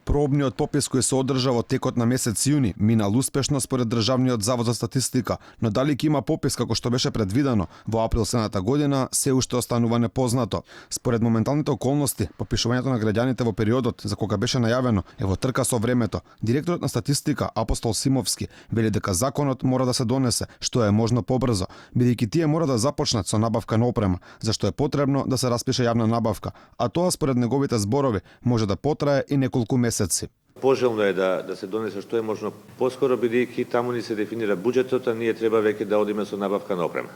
Пробниот попис кој се одржа во текот на месец јуни минал успешно според Државниот завод за статистика, но дали ќе има попис како што беше предвидено во април следната година се уште останува непознато. Според моменталните околности, попишувањето на граѓаните во периодот за кога беше најавено е во трка со времето. Директорот на статистика Апостол Симовски вели дека законот мора да се донесе што е можно побрзо, бидејќи тие мора да започнат со набавка на опрема, зашто е потребно да се распише јавна набавка, а тоа според неговите зборови може да потрае и неколку месеци. Пожелно е да се донесе што е можно поскоро, бидејќи таму ни се дефинира буџетот, а ние треба веќе да одиме со набавка на опрема.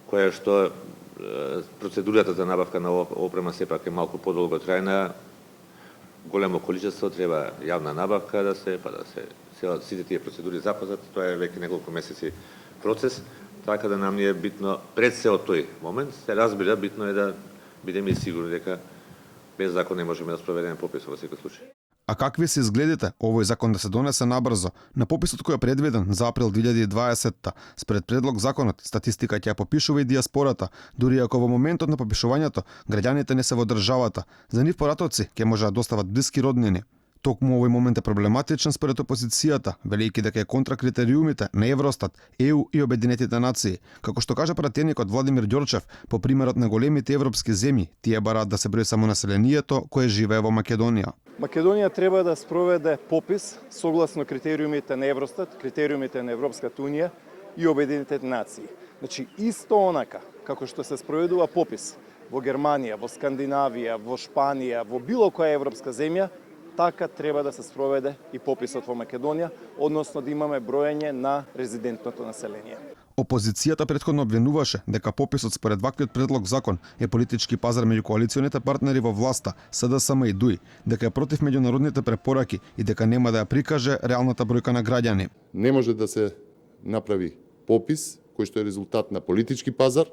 Која што процедурата за набавка на опрема сепак е малку подолго трајна, големо количество, треба јавна набавка да се сите тие процедури запазат, тоа е веќе неколку месеци процес, така да нам ни е битно пред се од тој момент, се разбира, битно е да бидеме сигурни дека без закон не можеме да спроведеме попис во секој случај. А какви се изгледите овој закон да се донесе набрзо? На пописот кој е предвиден за април 2020-та, според предлог законот, статистика ќе ја попишува и диаспората, дури ако во моментот на попишувањето граѓаните не се во државата. За нив поратоци ќе може да достават блиски роднини. Токму овој момент е проблематичен според опозицијата, велејќи дека е контра критериумите на Евростат, ЕУ и Обединетите нации. Како што каже пратеникот Владимир Ѓорчев, по примерот на големите европски земји, тие бараат да се брои само населението кое живее во Македонија. Македонија треба да спроведе попис согласно критериумите на Евростат, критериумите на Европската унија и Обединетите нации. Значи, исто онака како што се спроведува попис во Германија, во Скандинавија, во Шпанија, во било која европска земја, така треба да се спроведе и пописот во Македонија, односно да имаме броење на резидентното население. Опозицијата претходно обвинуваше дека пописот според ваквиот предлог закон е политички пазар меѓу коалиционите партнери во власта, СДСМ и ДУИ, дека е против меѓународните препораки и дека нема да ја прикаже реалната бројка на граѓани. Не може да се направи попис кој што е резултат на политички пазар,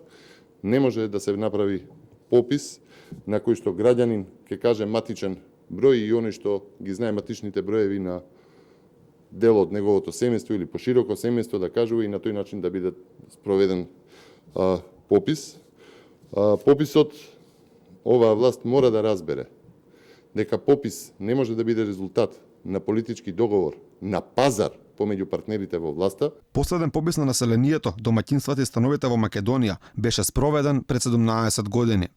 не може да се направи попис на кој што граѓанин ќе каже матичен број и оној што ги знае матичните броеви на дел од неговото семејство или пошироко семејство да кажува и на тој начин да биде спроведен попис. Пописот, оваа власт мора да разбере дека попис не може да биде резултат на политички договор, на пазар помеѓу партнерите во власта. Последен попис на населението, домаќинствата и становите во Македонија беше спроведен пред 17 години.